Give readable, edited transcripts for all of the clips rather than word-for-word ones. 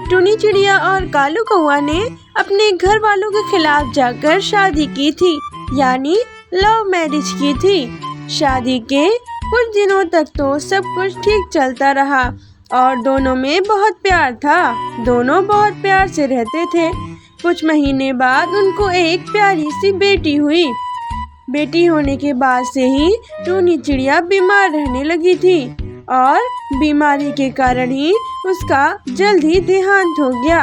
टुनी चिड़िया और कालू कौआ ने अपने घर वालों के खिलाफ जाकर शादी की थी, यानी लव मैरिज की थी। शादी के कुछ दिनों तक तो सब कुछ ठीक चलता रहा और दोनों में बहुत प्यार था। दोनों बहुत प्यार से रहते थे। कुछ महीने बाद उनको एक प्यारी सी बेटी हुई। बेटी होने के बाद से ही टुनी चिड़िया बीमार रहने लगी थी और बीमारी के कारण ही उसका जल्द ही देहांत हो गया।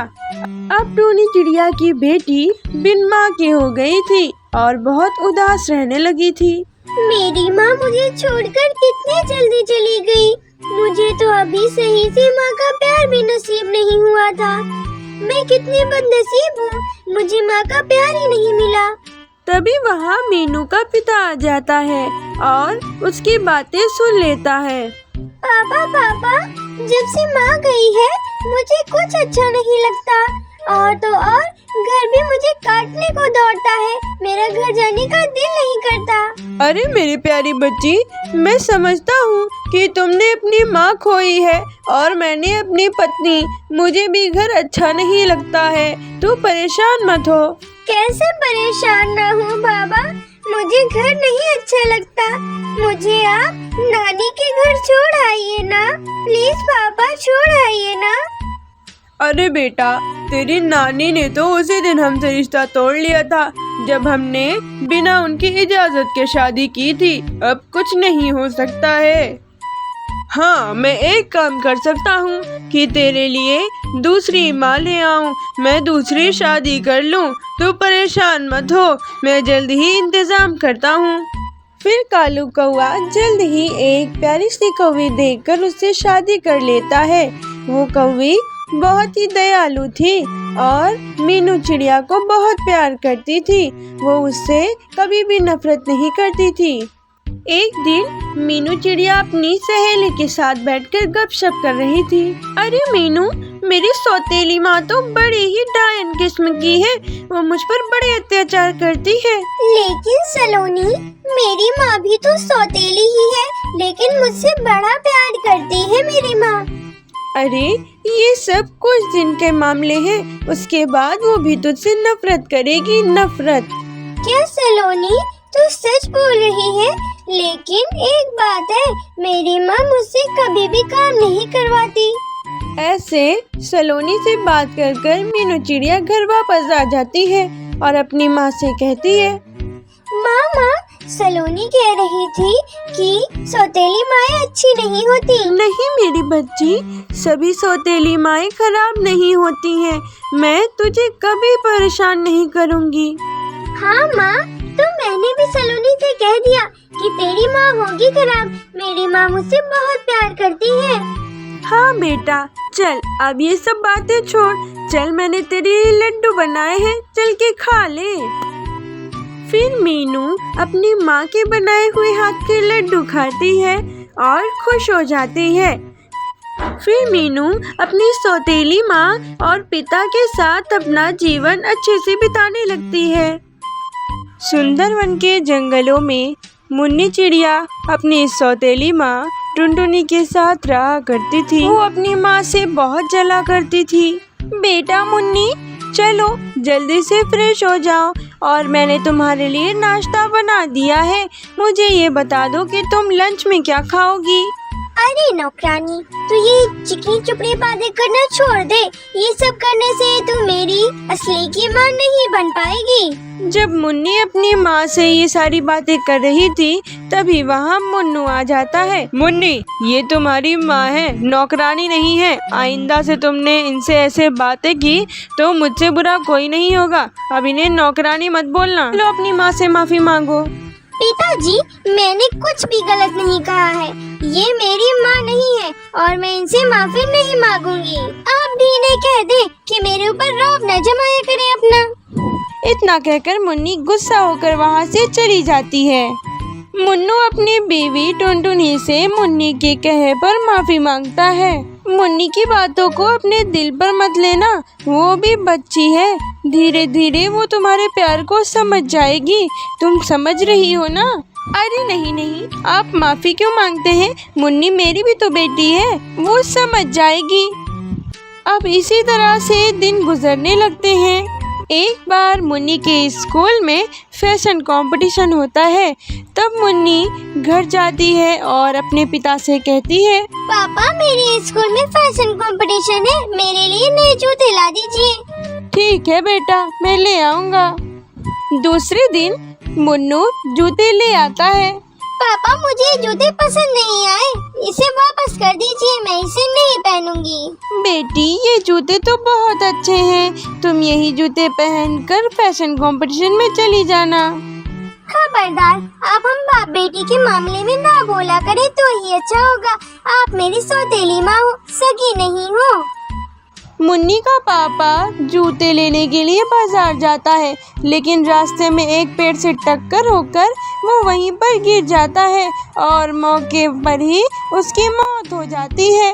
अब टुनी चिड़िया की बेटी बिन माँ के हो गई थी और बहुत उदास रहने लगी थी। मेरी माँ मुझे छोड़कर कितनी जल्दी चली गई। मुझे तो अभी सही से माँ का प्यार भी नसीब नहीं हुआ था। मैं कितनी बदनसीब हूँ, मुझे माँ का प्यार ही नहीं मिला। तभी वहाँ मीनू का पिता आ जाता है और उसकी बातें सुन लेता है। पापा, जब से माँ गई है मुझे कुछ अच्छा नहीं लगता और तो और घर भी मुझे काटने को दौड़ता है। मेरा घर जाने का दिल नहीं करता। अरे मेरी प्यारी बच्ची, मैं समझता हूँ कि तुमने अपनी माँ खोई है और मैंने अपनी पत्नी। मुझे भी घर अच्छा नहीं लगता है, तू परेशान मत हो। कैसे परेशान ना हूँ बाबा, मुझे घर नहीं अच्छा लगता। मुझे आप नानी के घर छोड़ आइए ना, प्लीज पापा छोड़ आइए ना। अरे बेटा, तेरी नानी ने तो उसी दिन हमसे रिश्ता तोड़ लिया था जब हमने बिना उनकी इजाजत के शादी की थी। अब कुछ नहीं हो सकता है। हाँ, मैं एक काम कर सकता हूँ कि तेरे लिए दूसरी माँ ले आऊँ। मैं दूसरी शादी कर लूँ। तू परेशान मत हो, मैं जल्द ही इंतजाम करता हूँ। फिर कालू कौआ जल्द ही एक प्यारी सी कौवी देखकर उससे शादी कर लेता है। वो कौवी बहुत ही दयालु थी और मीनू चिड़िया को बहुत प्यार करती थी। वो उससे कभी भी नफरत नहीं करती थी। एक दिन मीनू चिड़िया अपनी सहेली के साथ बैठकर गपशप कर रही थी। अरे मीनू, मेरी सौतेली माँ तो बड़ी ही डायन किस्म की है। वो मुझ पर बड़े अत्याचार करती है। लेकिन सलोनी, मेरी माँ भी तो सौतेली ही है, लेकिन मुझसे बड़ा प्यार करती है मेरी माँ। अरे ये सब कुछ दिन के मामले हैं, उसके बाद वो भी तुझसे नफरत करेगी। नफरत? क्या सलोनी, तू सच बोल रही है? लेकिन एक बात है, मेरी माँ मुझसे कभी भी काम नहीं करवाती। ऐसे सलोनी से बात कर कर मीनू चिड़िया घर वापस आ जाती है और अपनी माँ से कहती है, माँ, सलोनी कह रही थी कि सौतेली माएँ अच्छी नहीं होती। नहीं मेरी बच्ची, सभी सौतेली माएँ खराब नहीं होती हैं। मैं तुझे कभी परेशान नहीं करूँगी। हाँ माँ, तो मैंने भी सलोनी से कह दिया कि तेरी माँ होगी खराब। मेरी माँ मुझसे बहुत प्यार करती है। हाँ बेटा, चल अब ये सब बातें छोड़। चल, मैंने तेरे लिए लड्डू बनाए हैं, चल के खा ले। फिर मीनू अपनी माँ के बनाए हुए हाथ के लड्डू खाती है और खुश हो जाती है। फिर मीनू अपनी सौतेली माँ और पिता के साथ अपना जीवन अच्छे से बिताने लगती है। सुंदरवन के जंगलों में मुन्नी चिड़िया अपनी सौतेली माँ टुनटुनी के साथ रहा करती थी। वो अपनी माँ से बहुत जला करती थी। बेटा मुन्नी, चलो जल्दी से फ्रेश हो जाओ और मैंने तुम्हारे लिए नाश्ता बना दिया है। मुझे ये बता दो कि तुम लंच में क्या खाओगी? अरे नौकरानी, तू ये चिकनी चुपड़ी बातें करना छोड़ दे। ये सब करने से तू मेरी असली की माँ नहीं बन पाएगी। जब मुन्नी अपनी माँ से ये सारी बातें कर रही थी, तभी वहाँ मुन्नू आ जाता है। मुन्नी, ये तुम्हारी माँ है, नौकरानी नहीं है। आइंदा से तुमने इनसे ऐसे बातें की तो मुझसे बुरा कोई नहीं होगा। अब इन्हें नौकरानी मत बोलना। लो अपनी माँ से माफी मांगो। पिताजी, मैंने कुछ भी गलत नहीं कहा है। ये मेरी माँ नहीं है और मैं इनसे माफी नहीं मांगूंगी। आप भी इन्हें कह दे कि मेरे ऊपर रौब न जमाया करें अपना। इतना कहकर मुन्नी गुस्सा होकर वहाँ से चली जाती है। मुन्नू अपनी बीवी टुनटुनी से मुन्नी के कहे पर माफी मांगता है। मुन्नी की बातों को अपने दिल पर मत लेना, वो भी बच्ची है। धीरे धीरे वो तुम्हारे प्यार को समझ जाएगी। तुम समझ रही हो ना? अरे नहीं, आप माफी क्यों मांगते हैं? मुन्नी मेरी भी तो बेटी है, वो समझ जाएगी। अब इसी तरह से दिन गुजरने लगते हैं। एक बार मुन्नी के स्कूल में फैशन कंपटीशन होता है। तब मुन्नी घर जाती है और अपने पिता से कहती है, पापा मेरे स्कूल में फैशन कंपटीशन है, मेरे लिए नए जूते ला दीजिए। ठीक है बेटा, मैं ले आऊँगा। दूसरे दिन मुन्नू जूते ले आता है। पापा मुझे जूते पसंद नहीं आए, इसे वापस कर दीजिए, मैं इसे नहीं पहनूंगी। बेटी ये जूते तो बहुत अच्छे हैं, तुम यही जूते पहनकर फैशन कंपटीशन में चली जाना। खबरदार, आप हम बाप बेटी के मामले में ना बोला करें तो ही अच्छा होगा। आप मेरी सौतेली माँ हो, सगी नहीं हो। मुन्नी का पापा जूते लेने के लिए बाजार जाता है, लेकिन रास्ते में एक पेड़ से टक्कर होकर वो वहीं पर गिर जाता है और मौके पर ही उसकी मौत हो जाती है।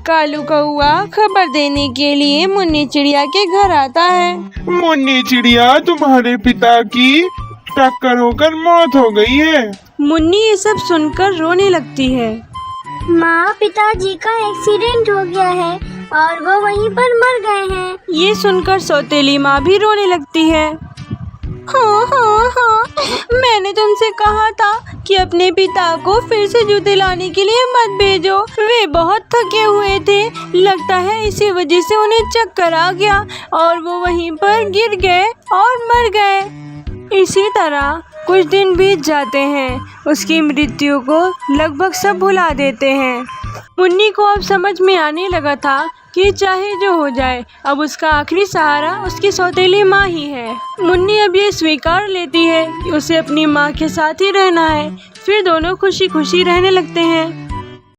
कालू कौआ खबर देने के लिए मुन्नी चिड़िया के घर आता है। मुन्नी चिड़िया, तुम्हारे पिता की टक्कर होकर मौत हो गई है। मुन्नी ये सब सुनकर रोने लगती है। माँ, पिताजी का एक्सीडेंट हो गया है और वो वहीं पर मर गए हैं। ये सुनकर सौतेली माँ भी रोने लगती है। हाँ, मैंने तुमसे कहा था कि अपने पिता को फिर से जूते लाने के लिए मत भेजो, वे बहुत थके हुए थे, लगता है इसी वजह से उन्हें चक्कर आ गया और वो वहीं पर गिर गए और मर गए। इसी तरह कुछ दिन बीत जाते हैं, उसकी मृत्यु को लगभग सब भुला देते हैं। मुन्नी को अब समझ में आने लगा था कि चाहे जो हो जाए, अब उसका आखिरी सहारा उसकी सौतेली माँ ही है। मुन्नी अब ये स्वीकार लेती है कि उसे अपनी माँ के साथ ही रहना है। फिर दोनों खुशी खुशी रहने लगते हैं।